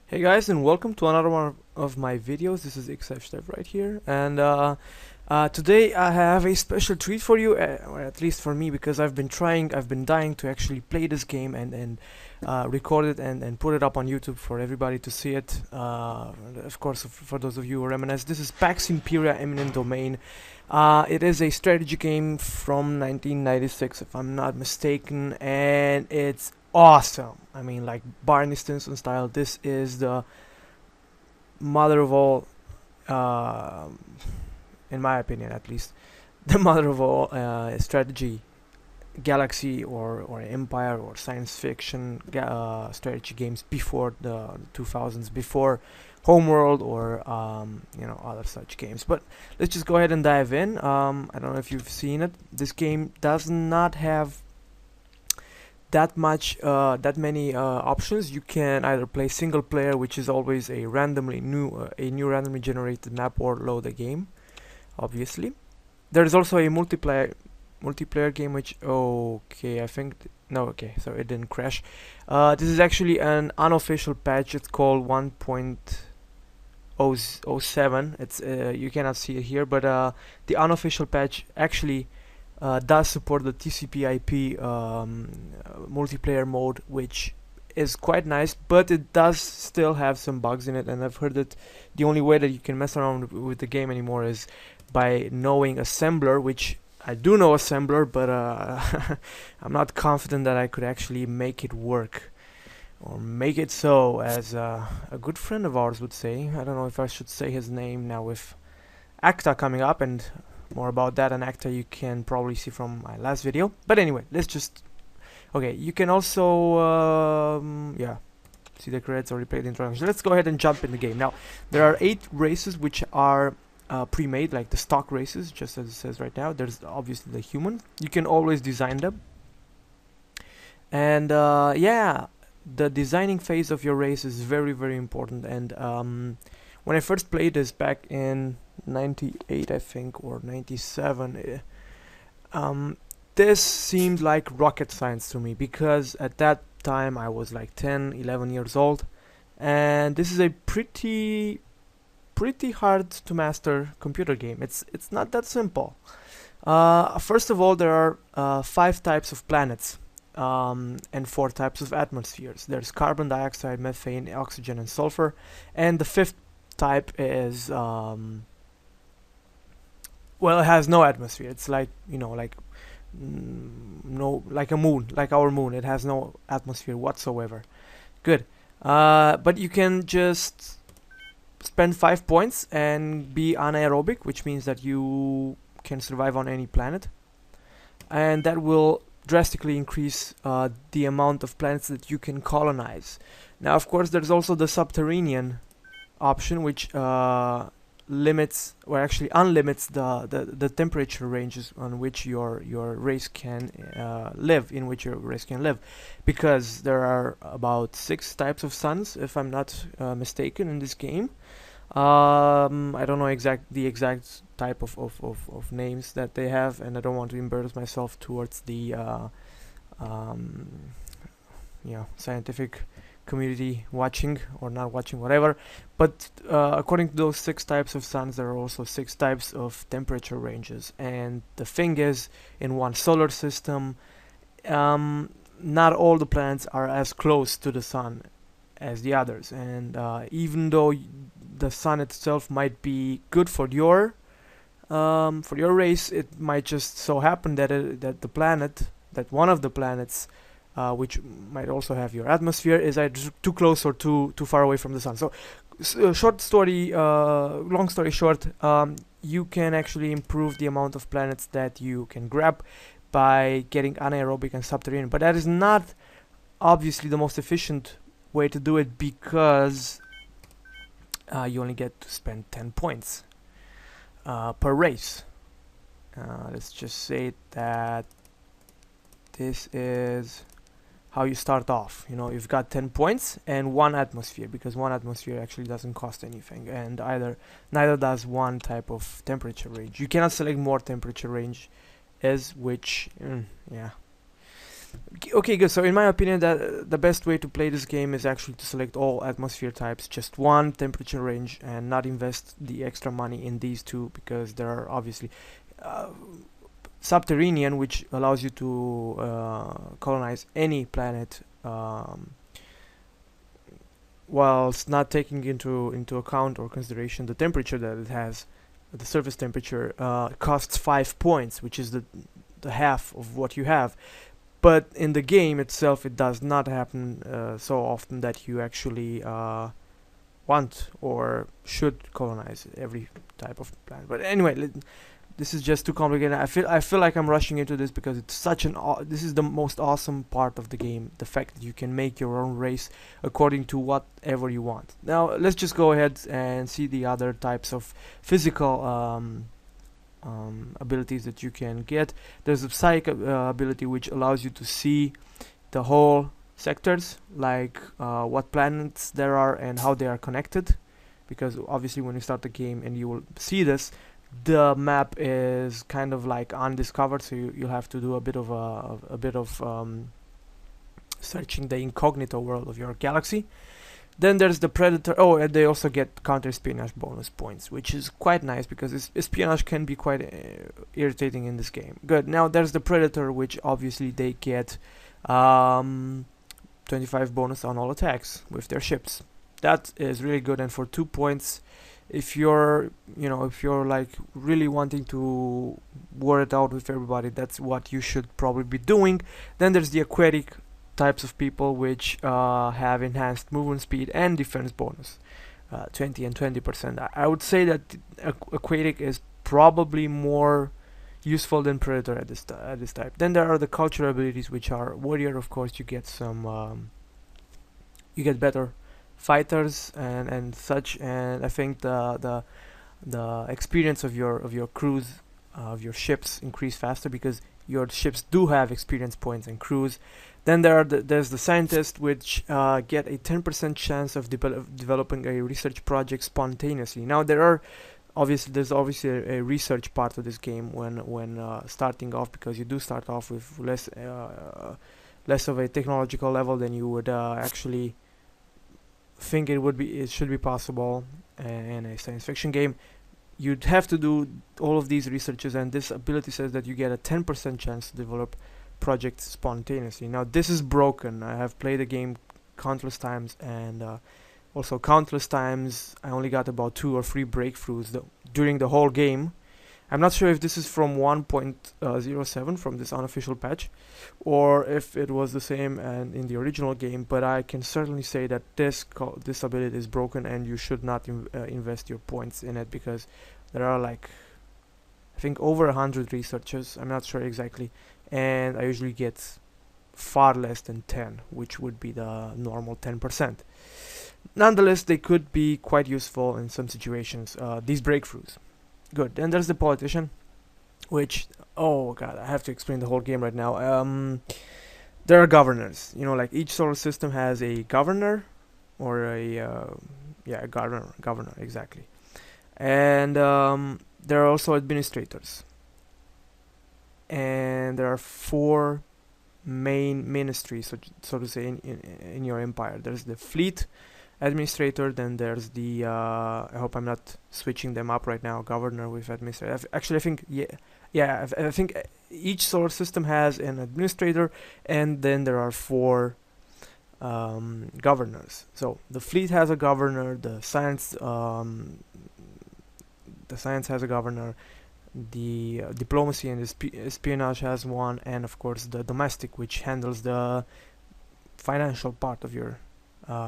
Hey guys, and welcome to another one of my videos. This is Xf right here, and today I have a special treat for you, or at least for me, because I've been dying to actually play this game and record it and put it up on YouTube for everybody to see it. Of course, for those of you who reminisce, this is Pax Imperia Eminent Domain. It is a strategy game from 1996, if I'm not mistaken, and it's awesome. I mean, like Barney Stinson style. This is the mother of all, uh, in my opinion, at least, the mother of all strategy, galaxy or empire or science fiction strategy games before the 2000s, before Homeworld or other such games. But let's just go ahead and dive in. I don't know if you've seen it. This game does not have that many options. You can either play single player, which is always a new randomly generated map, or load a game. Obviously, there is also a multiplayer game, which okay, I think no, okay, so it didn't crash. This is actually an unofficial patch. It's called 1.007. It's you cannot see it here, but the unofficial patch actually does support the TCP/IP multiplayer mode, which is quite nice, but it does still have some bugs in it. And I've heard that the only way that you can mess around with the game anymore is by knowing assembler, which I do know assembler, but I'm not confident that I could actually make it work or make it so, as a good friend of ours would say. I don't know if I should say his name now with ACTA coming up, and more about that and ACTA you can probably see from my last video. But anyway, let's just... Okay, you can also... see the credits or replay the introduction. Let's go ahead and jump in the game. Now, there are 8 races which are pre-made, like the stock races, just as it says right now. There's obviously the human. You can always design them. And yeah, the designing phase of your race is very, very important. And when I first played this back in 98, I think, or 97, this seemed like rocket science to me, because at that time I was like 10, 11 years old, and this is a pretty hard to master computer game. It's not that simple. First of all, there are 5 types of planets, and 4 types of atmospheres. There's carbon dioxide, methane, oxygen, and sulfur, and the 5th type is well, it has no atmosphere. It's like, like no, like a moon, like our moon. It has no atmosphere whatsoever. Good. But you can just spend 5 points and be anaerobic, which means that you can survive on any planet, and that will drastically increase the amount of planets that you can colonize. Now, of course, there's also the subterranean option, which limits, or actually unlimits, the temperature ranges on which your race can live, because there are about 6 types of suns, if I'm not mistaken, in this game. I don't know the exact type of names that they have, and I don't want to embarrass myself towards the scientific community watching or not watching, whatever. But according to those 6 types of suns, there are also 6 types of temperature ranges. And the thing is, in one solar system, not all the planets are as close to the sun as the others. And even though the sun itself might be good for your race, it might just so happen that that one of the planets, which might also have your atmosphere, is either too close or too far away from the sun. So, long story short, you can actually improve the amount of planets that you can grab by getting anaerobic and subterranean. But that is not obviously the most efficient way to do it, because you only get to spend 10 points per race. Let's just say that this is how you start off. You've got 10 points and 1 atmosphere, because 1 atmosphere actually doesn't cost anything, and neither does 1 type of temperature range. You cannot select more temperature range, which yeah. Okay, good. So in my opinion, that the best way to play this game is actually to select all atmosphere types, just one temperature range, and not invest the extra money in these two, because there are obviously uh, subterranean, which allows you to colonize any planet, whilst not taking into account or consideration the temperature that it has. The surface temperature costs 5 points, which is the half of what you have. But in the game itself, it does not happen so often that you actually want or should colonize every type of planet. But anyway, this is just too complicated. I feel like I'm rushing into this because it's such this is the most awesome part of the game, the fact that you can make your own race according to whatever you want. Now let's just go ahead and see the other types of physical abilities that you can get. There's a psychic ability, which allows you to see the whole sectors, like what planets there are and how they are connected, because obviously when you start the game and you will see this, the map is kind of like undiscovered, so you'll have to do a bit of searching the incognito world of your galaxy. Then there's the Predator. Oh, and they also get counter-espionage bonus points, which is quite nice because espionage can be quite irritating in this game. Good. Now there's the Predator, which obviously they get 25 bonus on all attacks with their ships. That is really good, and for 2 points, if you're like really wanting to war it out with everybody, that's what you should probably be doing. Then there's the aquatic types of people, which have enhanced movement speed and defense bonus, 20 and 20%. I would say that aquatic is probably more useful than predator at this type. Then there are the cultural abilities, which are warrior. Of course, you get some you get better fighters and such, and I think the experience of your crews, of your ships, increase faster because your ships do have experience points and crews. Then there's the scientist, which get a 10% chance of developing a research project spontaneously. Now there's obviously a research part of this game when starting off, because you do start off with less of a technological level than you would actually think it should be possible in a science fiction game. You'd have to do all of these researches, and this ability says that you get a 10% chance to develop projects spontaneously. Now this is broken. I have played the game countless times, and also countless times I only got about 2 or 3 breakthroughs during the whole game. I'm not sure if this is from 1.07 from this unofficial patch, or if it was the same and in the original game, but I can certainly say that this ability is broken, and you should not invest your points in it, because there are like, I think, over 100 researchers. I'm not sure exactly, and I usually get far less than 10, which would be the normal 10%. Nonetheless, they could be quite useful in some situations, these breakthroughs. Good. Then there's the politician, which, oh god, I have to explain the whole game right now. There are governors. Like each solar system has a governor, or a governor exactly. And there are also administrators. And there are 4 main ministries, so to say, in your empire. There's the fleet administrator, then there's the I hope I'm not switching them up right now, governor with administrator. Actually, I think I think each solar system has an administrator, and then there are 4 governors. So the fleet has a governor, the science has a governor, the diplomacy and espionage has one, and of course the domestic, which handles the financial part of your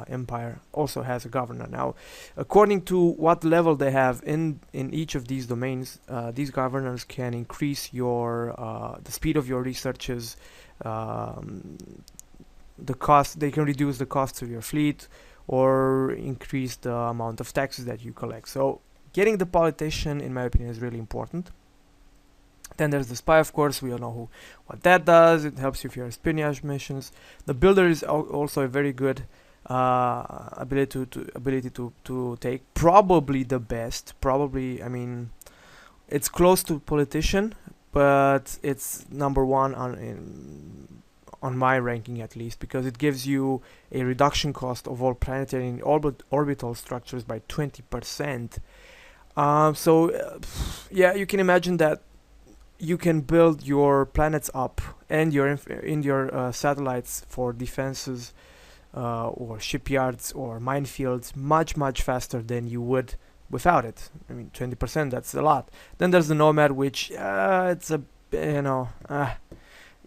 empire, also has a governor. Now, according to what level they have in each of these domains, these governors can increase your the speed of your researches, the cost. They can reduce the costs of your fleet, or increase the amount of taxes that you collect. So getting the politician, in my opinion, is really important. Then there's the spy, of course. We all know what that does. It helps you with your espionage missions. The builder is also a very good ability to take. Probably the best. Probably, I mean, it's close to politician, but it's number 1 on my ranking at least, because it gives you a reduction cost of all planetary and orbital structures by 20%. Yeah, you can imagine that you can build your planets up and your satellites for defenses or shipyards or minefields much faster than you would without it. I mean, 20%, that's a lot. Then there's the Nomad, which it's a,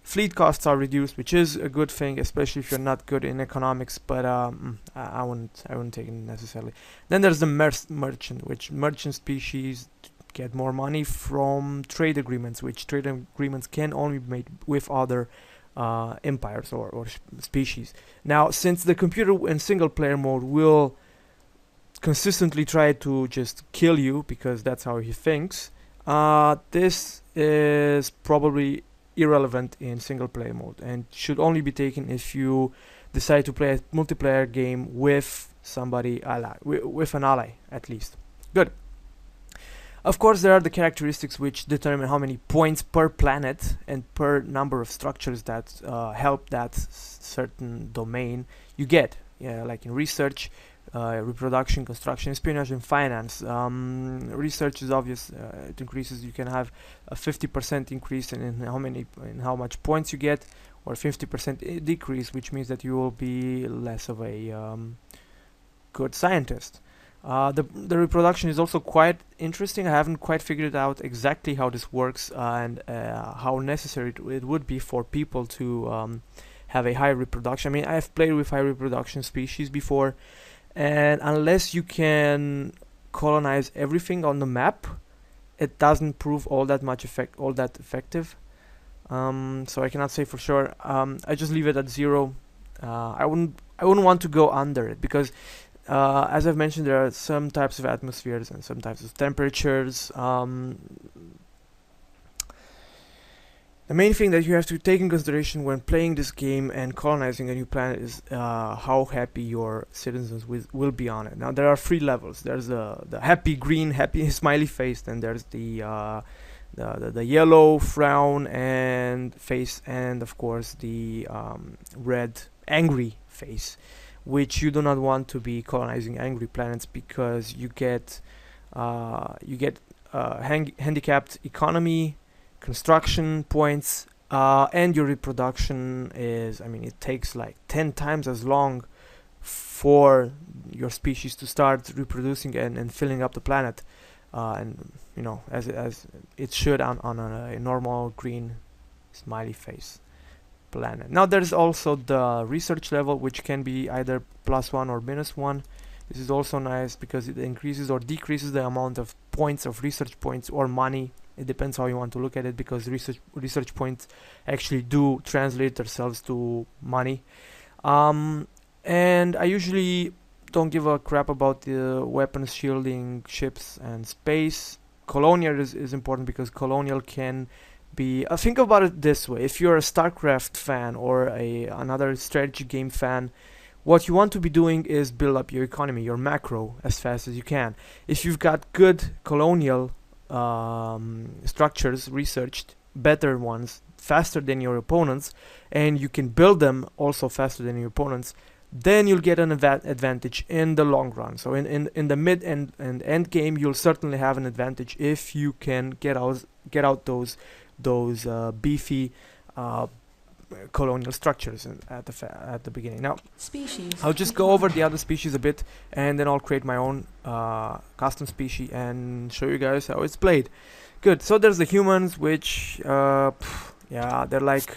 fleet costs are reduced, which is a good thing, especially if you're not good in economics, but I wouldn't take it necessarily. Then there's the merchant, which merchant species get more money from trade agreements, which trade agreements can only be made with other empires or species. Now, since the computer in single player mode will consistently try to just kill you because that's how he thinks, this is probably irrelevant in single player mode and should only be taken if you decide to play a multiplayer game with somebody with an ally at least. Good. Of course, there are the characteristics which determine how many points per planet and per number of structures that help that certain domain you get. Yeah, like in research, reproduction, construction, espionage, and finance. Research is obvious; it increases. You can have a 50% increase in how much points you get, or 50% decrease, which means that you will be less of a good scientist. The reproduction is also quite interesting. I haven't quite figured out exactly how this works and how necessary it would be for people to have a high reproduction. I mean, I've played with high reproduction species before, and unless you can colonize everything on the map, it doesn't prove all that effective. So I cannot say for sure. I just leave it at 0. I wouldn't want to go under it because, as I've mentioned, there are some types of atmospheres and some types of temperatures. The main thing that you have to take in consideration when playing this game and colonizing a new planet is how happy your citizens will be on it. Now, there are 3 levels. There's the happy green, happy smiley face, and there's the yellow frown and face, and of course the red angry face, which you do not want to be colonizing angry planets because you get handicapped economy, construction points, and your reproduction is, I mean, it takes like 10 times as long for your species to start reproducing and filling up the planet, and you know, as it should on a normal green smiley face planet. Now there's also the research level, which can be either +1 or -1. This is also nice because it increases or decreases the amount of points, of research points or money. It depends how you want to look at it, because research points actually do translate themselves to money. And I usually don't give a crap about the weapons, shielding, ships, and space. Colonial is important because Colonial can be... think about it this way. If you're a StarCraft fan or another strategy game fan, what you want to be doing is build up your economy, your macro, as fast as you can. If you've got good Colonial structures researched, better ones, faster than your opponents, and you can build them also faster than your opponents, then you'll get an advantage in the long run. So in the mid and end game, you'll certainly have an advantage if you can get out those beefy colonial structures at the beginning. Now, I'll just go over the other species a bit, and then I'll create my own custom species and show you guys how it's played. Good. So there's the humans, which yeah, they're like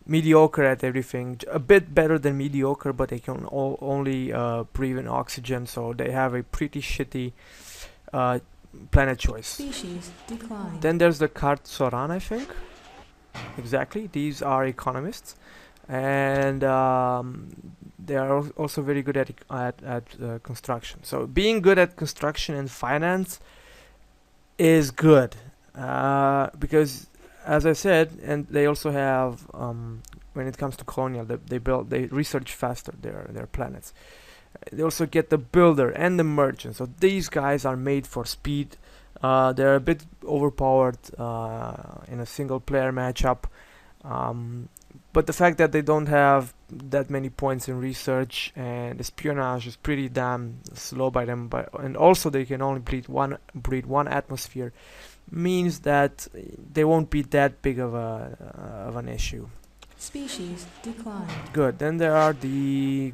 mediocre at everything, a bit better than mediocre, but they can only breathe in oxygen, so they have a pretty shitty planet choice. Species decline. Then there's the Cartsoran, I think. Exactly, these are economists, and they are also very good at construction. So being good at construction and finance is good, because, as I said, and they also have, when it comes to colonial, they research faster their planets. They also get the builder and the merchant. So these guys are made for speed. They're a bit overpowered in a single player matchup, but the fact that they don't have that many points in research and espionage is pretty damn slow by them, and also they can only breed one atmosphere, means that they won't be that big of an issue. Species declined. Good. Then there are the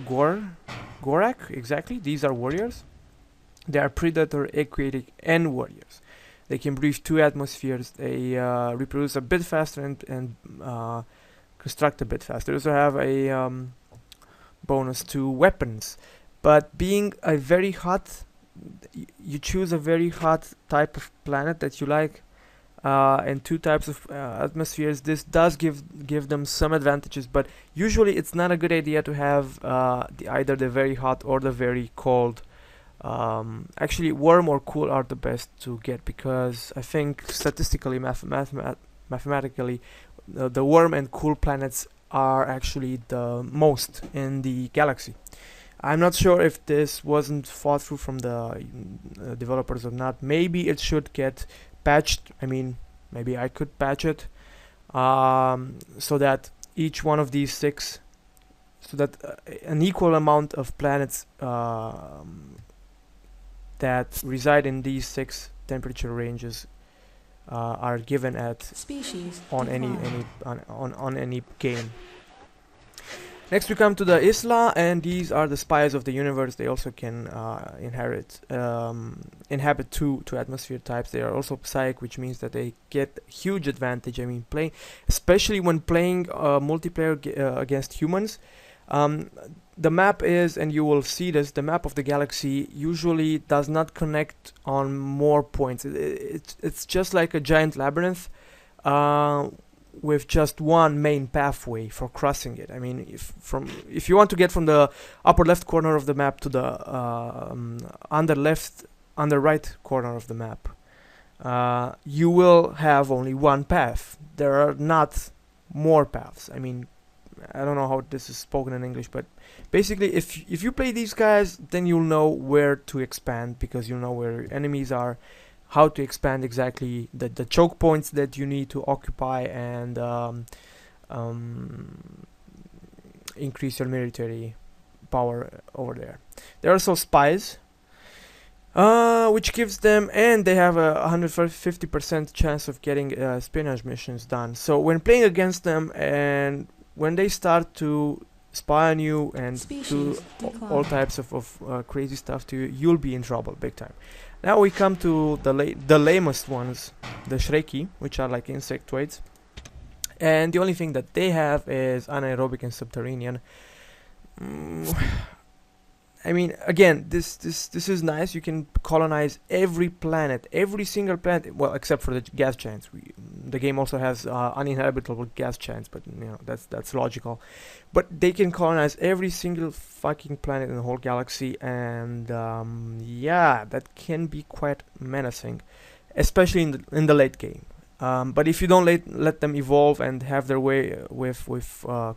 Gorak. Exactly. These are warriors. They are predator, aquatic, and warriors. They can breathe 2 atmospheres. They reproduce a bit faster and construct a bit faster. They also have a bonus to weapons. But being a very hot, you choose a very hot type of planet that you like, and 2 types of atmospheres. This does give them some advantages, but usually it's not a good idea to have either the very hot or the very cold. Actually, warm or cool are the best to get, because I think statistically, mathematically, the warm and cool planets are actually the most in the galaxy. I'm not sure if this wasn't thought through from the developers or not. Maybe it should get patched. I mean, maybe I could patch it so that each one of these 6, so that an equal amount of planets that reside in these 6 temperature ranges are given at Species on declined. on any game. Next we come to the Isla, and these are the spies of the universe. They also can inhabit two atmosphere types. They are also psychic, which means that they get huge advantage. I mean, especially when playing multiplayer against humans. The map is, and you will see this, the map of the galaxy usually does not connect on more points. It's just like a giant labyrinth with just one main pathway for crossing it. I mean, if you want to get from the upper left corner of the map to the under right corner of the map, you will have only one path. There are not more paths. I mean, I don't know how this is spoken in English, but basically, if you play these guys, then you'll know where to expand, because you'll know where enemies are, how to expand exactly, the choke points that you need to occupy, and increase your military power over there. There are also spies, which gives them, and they have a 150% chance of getting espionage missions done. So when playing against them, and when they start to spy on you and do all types of crazy stuff to you, you'll be in trouble big time. Now we come to the lamest ones, the Shreki, which are like insectoids, and the only thing that they have is anaerobic and subterranean. I mean, again, this is nice. You can colonize every planet, every single planet, well, except for the gas giants. The game also has uninhabitable gas giants, but you know, that's logical. But they can colonize every single fucking planet in the whole galaxy, and yeah, that can be quite menacing, especially in the late game. But if you don't let them evolve and have their way with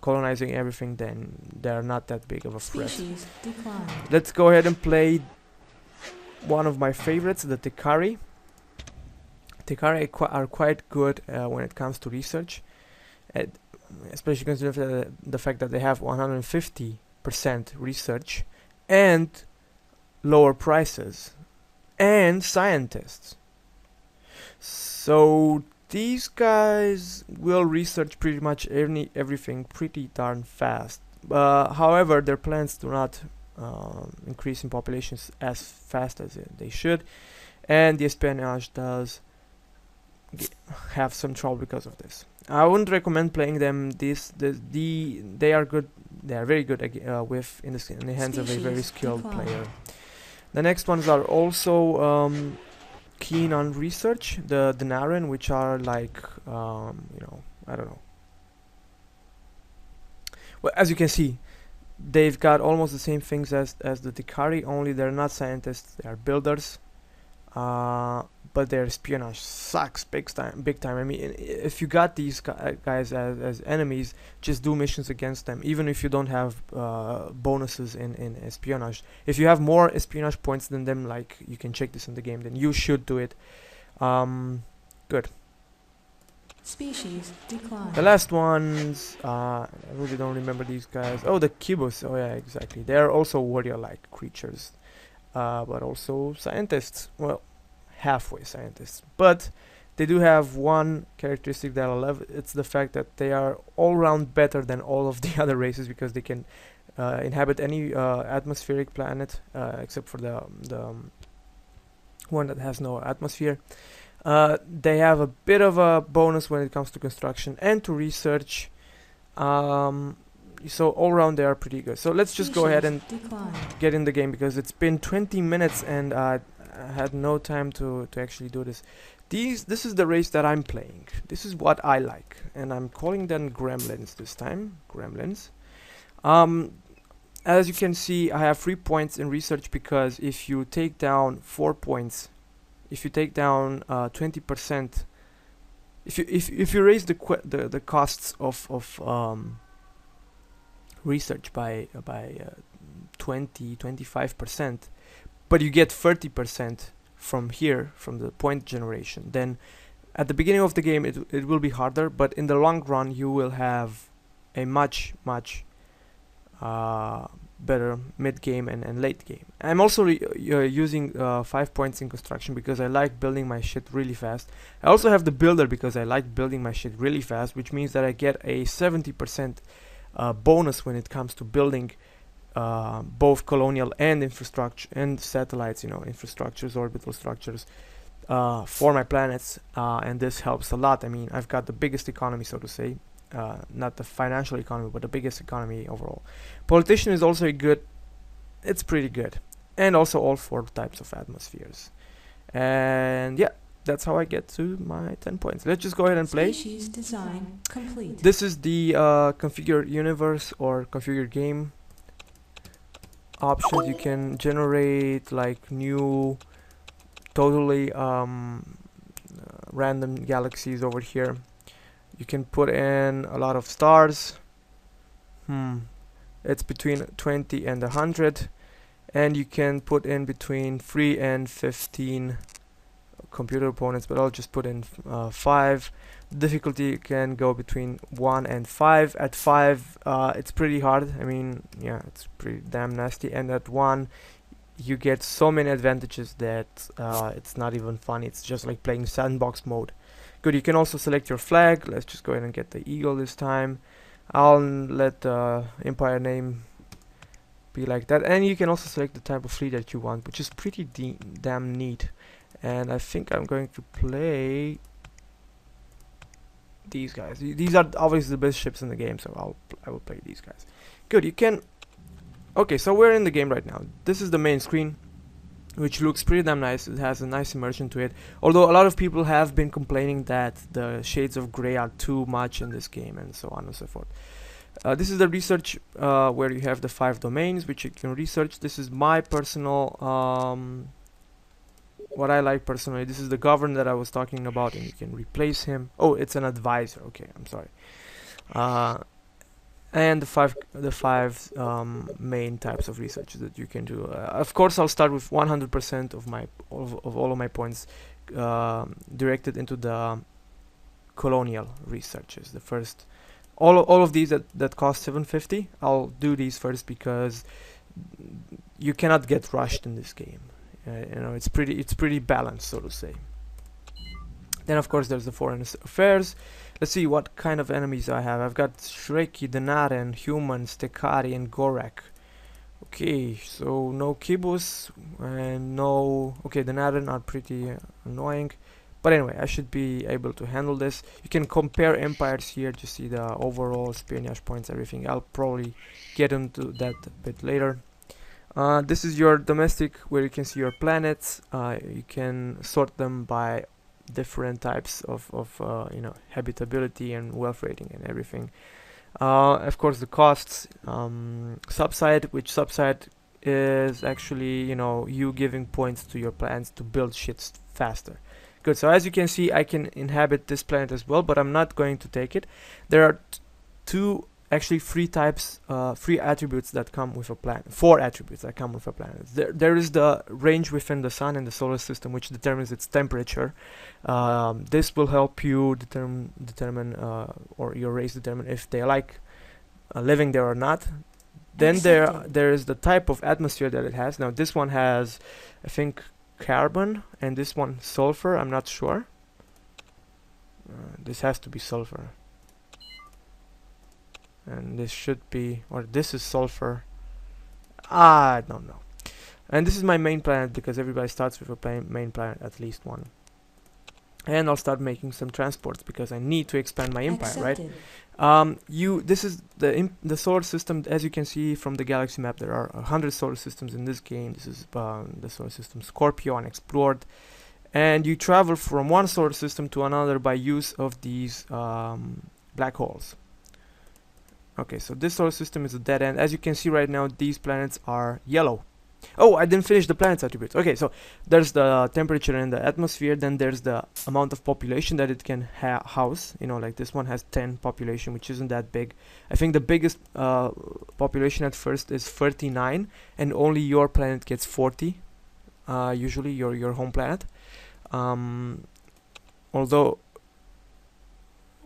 colonizing everything, then they're not that big of a threat. Let's go ahead and play one of my favorites, the Tekari. Tekari are quite good when it comes to research, especially considering the fact that they have 150% research and lower prices and scientists. So these guys will research pretty much everything pretty darn fast. However, their plants do not increase in populations as fast as they should, and the espionage does have some trouble because of this. I wouldn't recommend playing them. They are good. They are very good in the hands of a very skilled player. The next ones are also keen on research, the Naren, which are like you know, I don't know. Well, as you can see, they've got almost the same things as the Tekari, only they're not scientists, they are builders. But their espionage sucks big time. I mean, if you got these guys as enemies, just do missions against them, even if you don't have bonuses in espionage. If you have more espionage points than them, like you can check this in the game, then you should do it. Good. Species decline. The last ones, I really don't remember these guys. Oh, the Kibos. Oh yeah, exactly. They're also warrior-like creatures, but also scientists. Well, halfway scientists. But they do have one characteristic that I love. It's the fact that they are all round better than all of the other races because they can inhabit any atmospheric planet except for the one that has no atmosphere. They have a bit of a bonus when it comes to construction and to research. So all around they are pretty good. So let's just go ahead and get in the game because it's been 20 minutes and I had no time to actually do this. This is the race that I'm playing. This is what I like, and I'm calling them gremlins this time. Gremlins. As you can see, I have 3 points in research because if you take down 4 points, if you take down 20%, if you raise the costs of research by 25%, but you get 30% from here, from the point generation, then at the beginning of the game it will be harder, but in the long run you will have a much better mid-game and late game. I'm also using 5 points in construction because I like building my shit really fast. I also have the builder because I like building my shit really fast, which means that I get a 70% bonus when it comes to building both colonial and infrastructure and satellites, infrastructures, orbital structures for my planets, and this helps a lot. I mean, I've got the biggest economy, so to say, not the financial economy, but the biggest economy overall. Politician is also it's pretty good, and also all 4 types of atmospheres. And yeah, that's how I get to my 10 points. Let's just go ahead and play. Species design complete. This is the configure universe or configure game options. You can generate like new totally random galaxies over here. You can put in a lot of stars. It's between 20 and 100, and you can put in between 3 and 15 computer opponents, but I'll just put in 5. Difficulty can go between 1 and 5. At 5 it's pretty hard. I mean, yeah, it's pretty damn nasty, and at 1 you get so many advantages that it's not even funny. It's just like playing sandbox mode. Good. You can also select your flag. Let's just go ahead and get the eagle this time. I'll let the empire name be like that, and you can also select the type of fleet that you want, which is pretty damn neat. And I think I'm going to play these guys. These are obviously the best ships in the game, so I will play these guys. Good. You can. Okay, so we're in the game right now. This is the main screen, which looks pretty damn nice. It has a nice immersion to it, although a lot of people have been complaining that the shades of gray are too much in this game, and so on and so forth. This is the research where you have the 5 domains which you can research. This is my personal what I like personally. This is the governor that I was talking about, and you can replace him. Oh, it's an advisor. Okay, I'm sorry. And the five main types of research that you can do. Of course, I'll start with 100% of all of my points directed into the colonial researches. The first, all of these that cost 750. I'll do these first because you cannot get rushed in this game. It's pretty balanced, so to say. Then of course there's the foreign affairs. Let's see what kind of enemies I have. I've got Shreki, Denaren, Humans, Tekari, and Gorak. Okay, so no Kibus and no. Okay, Denaren are pretty annoying, but anyway, I should be able to handle this. You can compare empires here to see the overall espionage points, everything. I'll probably get into that a bit later. This is your domestic, where you can see your planets. You can sort them by different types of habitability and wealth rating and everything. Of course, the costs, subside, which subside is actually you giving points to your plans to build shit faster. Good. So as you can see, I can inhabit this planet as well, but I'm not going to take it. There are 2 actually three types, three attributes that come with a planet. Four attributes that come with a planet. There is the range within the sun and the solar system, which determines its temperature. This will help you determine, or your race determine if they like living there or not. Then there is the type of atmosphere that it has. Now this one has, I think, carbon, and this one sulfur. I'm not sure. This has to be sulfur. And this should be, or this is sulfur. I don't know. And this is my main planet because everybody starts with a main planet, at least one. And I'll start making some transports because I need to expand my empire, right? This is the solar system. As you can see from the galaxy map, there are 100 solar systems in this game. This is the solar system Scorpio, unexplored. And you travel from one solar system to another by use of these black holes. Okay, so this solar system is a dead end. As you can see right now, these planets are yellow. Oh, I didn't finish the planet's attributes. Okay, so there's the temperature and the atmosphere. Then there's the amount of population that it can house. You know, like this one has 10 population, which isn't that big. I think the biggest population at first is 39, and only your planet gets 40. Usually your home planet. Although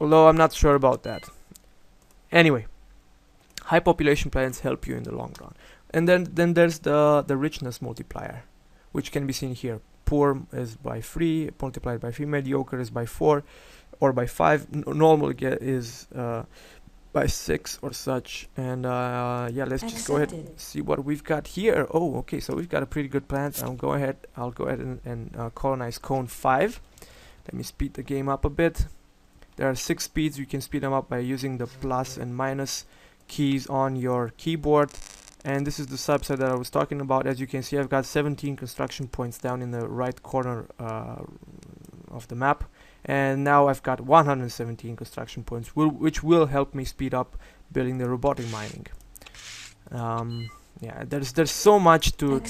I'm not sure about that. Anyway, high population planets help you in the long run. And then there's the richness multiplier, which can be seen here. Poor is by 3, multiplied by 3. Mediocre is by 4 or by 5. Normal is by 6 or such. And yeah, let's just go ahead and see what we've got here. Oh, okay, so we've got a pretty good planet. I'll go ahead and colonize cone 5. Let me speed the game up a bit. There are 6 speeds. You can speed them up by using the plus and minus keys on your keyboard. And this is the subset that I was talking about. As you can see, I've got 17 construction points down in the right corner of the map. And now I've got 117 construction points, which will help me speed up building the robotic mining. Yeah, there's so much to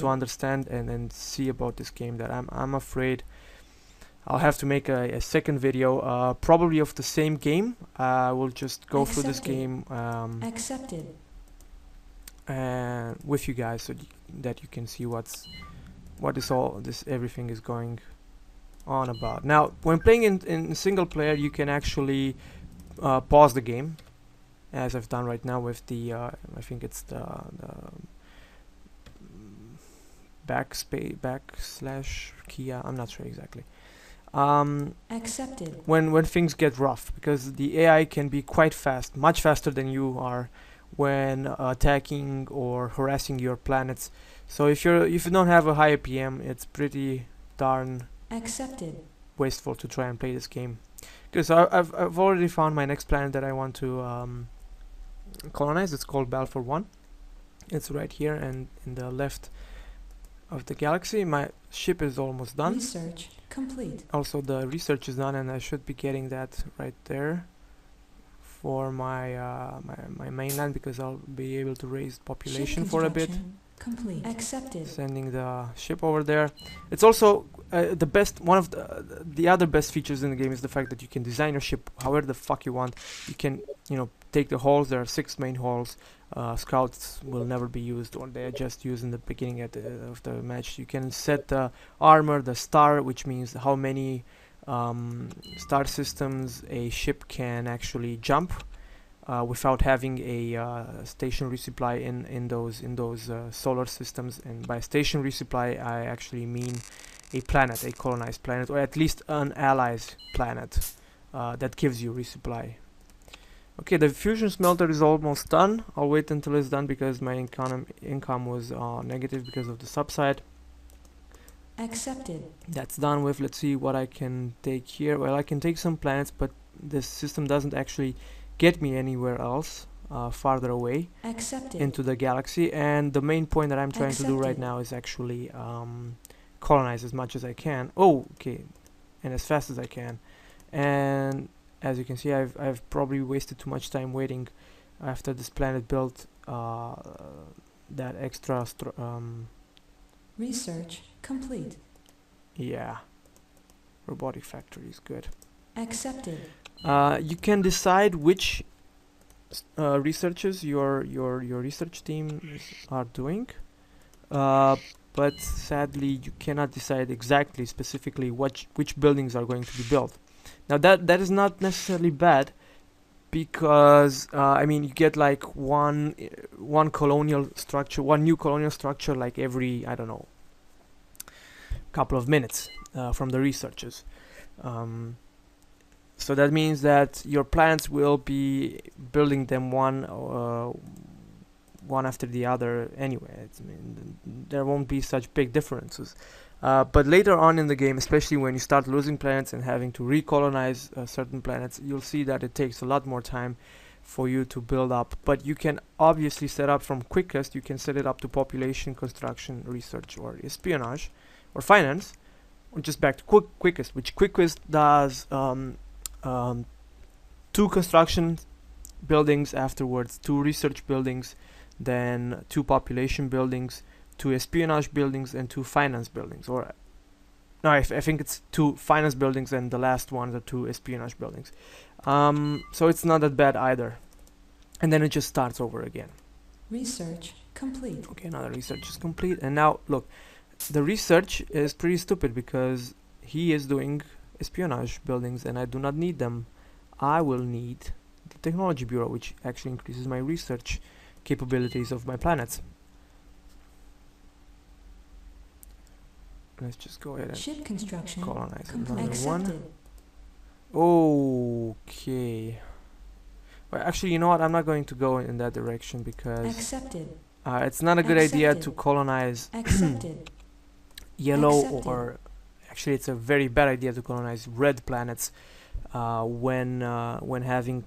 understand and see about this game that I'm afraid I'll have to make a second video, probably of the same game. We'll just go through this game with you guys, so that you can see what is all this everything is going on about. Now, when playing in single player, you can actually pause the game, as I've done right now with the I think it's the backslash key. I'm not sure exactly. When things get rough, because the AI can be quite fast, much faster than you are when attacking or harassing your planets. So if you don't have a higher PM, it's pretty darn wasteful to try and play this game. Because I've already found my next planet that I want to colonize. It's called Balfour 1. It's right here and in the left of the galaxy. My ship is almost done. Research complete. Also, the research is done, and I should be getting that right there for my my mainland, because I'll be able to raise population for a bit. Complete. Sending the ship over there. It's also the best. One of the other best features in the game is the fact that you can design your ship however the fuck you want. You can, you know, take the hulls. There are 6 main hulls. Scouts will never be used, or they are just used in the beginning of the match. You can set the armor, the star, which means how many star systems a ship can actually jump without having a station resupply in those solar systems. And by station resupply, I actually mean a planet, a colonized planet, or at least an allies planet that gives you resupply. Okay, the fusion smelter is almost done. I'll wait until it's done because my income was negative because of the subside. That's done with. Let's see what I can take here. Well, I can take some planets, but this system doesn't actually get me anywhere else farther away into the galaxy. And the main point that I'm trying to do right now is actually colonize as much as I can. Oh, okay, and as fast as I can. And as you can see, I've probably wasted too much time waiting after this planet built that extra research complete. Yeah, robotic factory is good. Accepted. You can decide which researches your research team are doing, uh, but sadly you cannot decide exactly specifically which buildings are going to be built. Now that is not necessarily bad, because I mean, you get like one colonial structure, one new colonial structure, like every, I don't know, couple of minutes from the researchers. So that means that your plants will be building them one after the other anyway. I mean, there won't be such big differences. But later on in the game, especially when you start losing planets and having to recolonize certain planets, you'll see that it takes a lot more time for you to build up. But you can obviously set up from quickest, you can set it up to population, construction, research, or espionage, or finance, or just back to quickest, which quickest does 2 construction buildings, afterwards 2 research buildings, then 2 population buildings, 2 espionage buildings, and 2 finance buildings. Or no, I think it's 2 finance buildings, and the last one are 2 espionage buildings. So it's not that bad either. And then it just starts over again. Research complete. Okay, now the research is complete. And now look, the research is pretty stupid because he is doing espionage buildings and I do not need them. I will need the technology bureau, which actually increases my research capabilities of my planets. Let's just go ahead and Ship construction colonize complete. another one. Accepted. Okay. Well, actually, you know what? I'm not going to go in that direction because Accepted. it's not a good idea to Accepted. colonize Accepted. yellow, Accepted. or actually it's a very bad idea to colonize red planets when having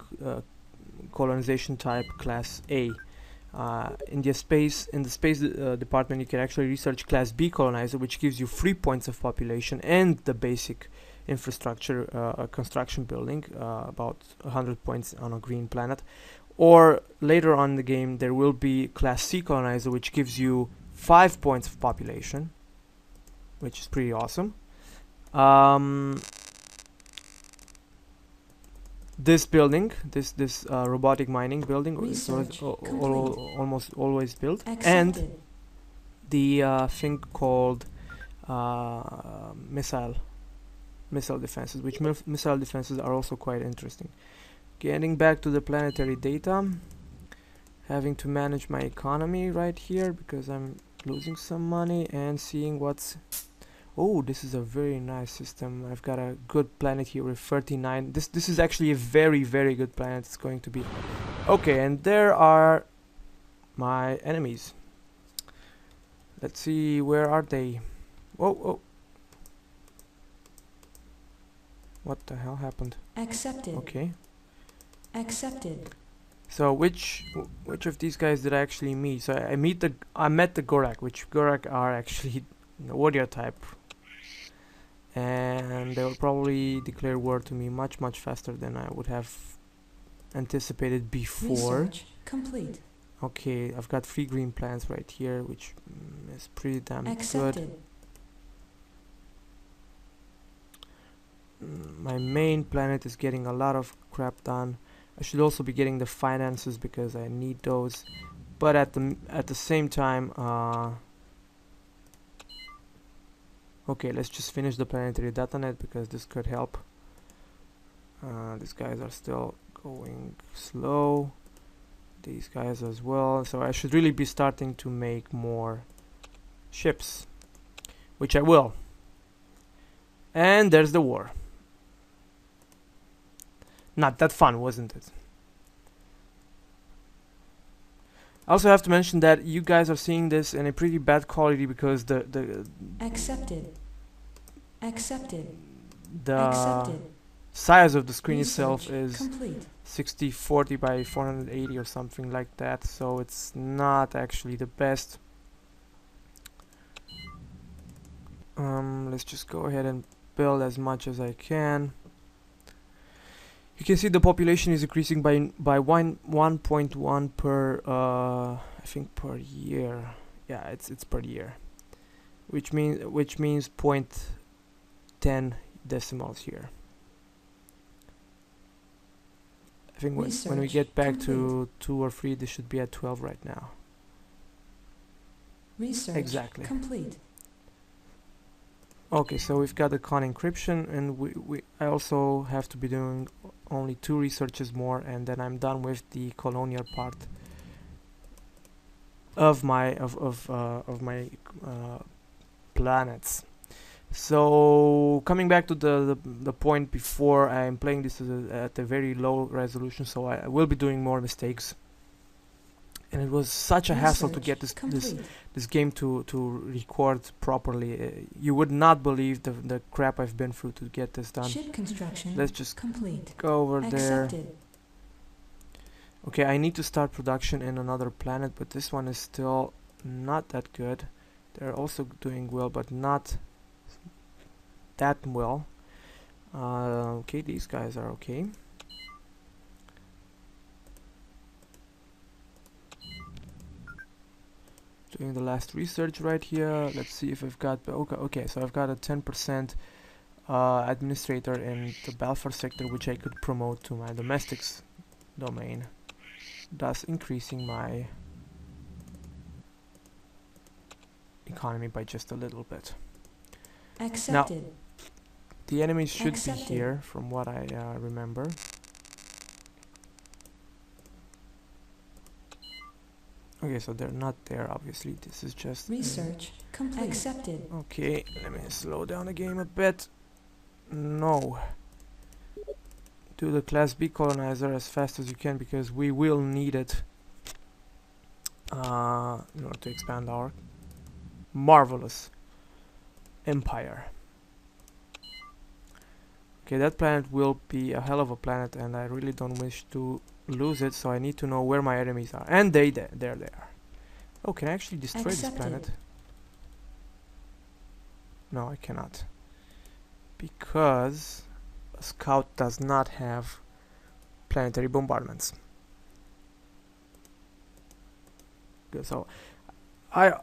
colonization type class A. In the space department, you can actually research class B colonizer, which gives you 3 points of population and the basic infrastructure construction building, about 100 points on a green planet. Or later on in the game, there will be class C colonizer, which gives you 5 points of population, which is pretty awesome. This building, this robotic mining building, is almost always built. Accepted. And the thing called missile defenses, which missile defenses are also quite interesting. Getting back to the planetary data, having to manage my economy right here because I'm losing some money, and seeing what's... Oh, this is a very nice system. I've got a good planet here with 39. This is actually a very, very good planet. It's going to be... Okay, and there are my enemies. Let's see, where are they? Oh. What the hell happened? Accepted. Okay. Accepted. So which of these guys did I actually meet? So I met the Gorak, which Gorak are actually warrior type. And they will probably declare war to me much faster than I would have anticipated before. Research complete. Okay, I've got 3 green plants right here, which is pretty damn Accepted. good. My main planet is getting a lot of crap done. I should also be getting the finances because I need those. But at the same time, okay, let's just finish the planetary datanet because this could help. These guys are still going slow. These guys as well. So I should really be starting to make more ships, which I will. And there's the war. Not that fun, wasn't it? I also have to mention that you guys are seeing this in a pretty bad quality because the Accepted. Accepted. the size of the screen Research itself is complete. 6040 by 480 or something like that, so it's not actually the best. Let's just go ahead and build as much as I can. You can see the population is increasing by 1.1 per I think per year. Yeah, it's per year, which means 0.10 decimals here. I think when we Research get back complete. to 2 or 3, this should be at 12 right now. Research Exactly. complete. Okay, so we've got the con encryption, and I also have to be doing only 2 researches more, and then I'm done with the colonial part of my planets. So coming back to the point before, I'm playing this at a very low resolution, so I will be doing more mistakes. And it was such a hassle to get this game to record properly. You would not believe the crap I've been through to get this done. Ship construction Let's just complete. go over there. Accepted. Okay, I need to start production in another planet, but this one is still not that good. They're also doing well, but not that well. Okay, these guys are okay. Doing the last research right here. Let's see if I've got okay, so I've got a 10% administrator in the Balfour sector, which I could promote to my domestics domain, thus increasing my economy by just a little bit. Accepted. Now, the enemies should Accepted. be here, from what I remember. Okay, so they're not there, obviously. This is just Research complete. Accepted. okay, let me slow down the game a bit. No. Do the Class B colonizer as fast as you can, because we will need it in order to expand our marvelous empire. Okay, that planet will be a hell of a planet, and I really don't wish to lose it, so I need to know where my enemies are. And they're there. Oh, can I actually destroy this planet? No, I cannot. Because a scout does not have planetary bombardments. Good, so I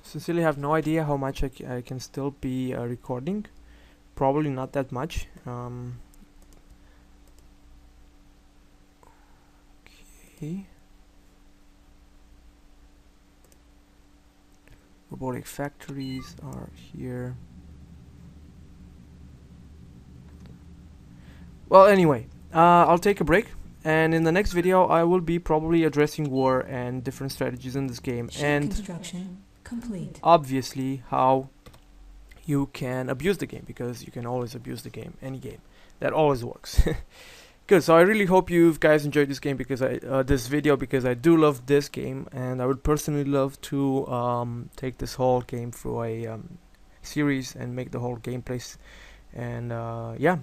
sincerely have no idea how much I can still be recording. Probably not that much. Okay. Robotic factories are here. Well, anyway, I'll take a break, and in the next video I will be probably addressing war and different strategies in this game, and construction complete. obviously how you can abuse the game, because you can always abuse the game, any game. That always works. Good, so I really hope you guys enjoyed this game, because this video, because I do love this game, and I would personally love to take this whole game through a series and make the whole gameplay. And yeah,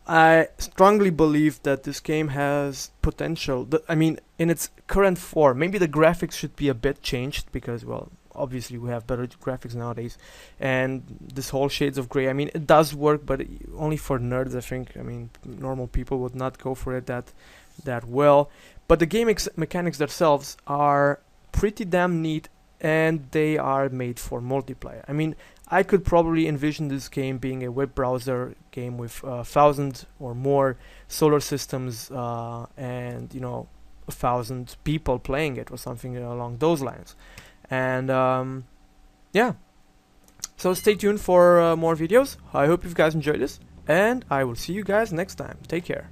I strongly believe that this game has potential. I mean, in its current form, maybe the graphics should be a bit changed, because, well, obviously we have better graphics nowadays, and this whole shades of gray, I mean, it does work, but only for nerds, I think. I mean, normal people would not go for it that well. But the game mechanics themselves are pretty damn neat, and they are made for multiplayer. I mean, I could probably envision this game being a web browser game with 1,000 or more solar systems, and, you know, 1,000 people playing it, or something along those lines. And yeah, so stay tuned for more videos. I hope you guys enjoyed this, and I will see you guys next time. Take care.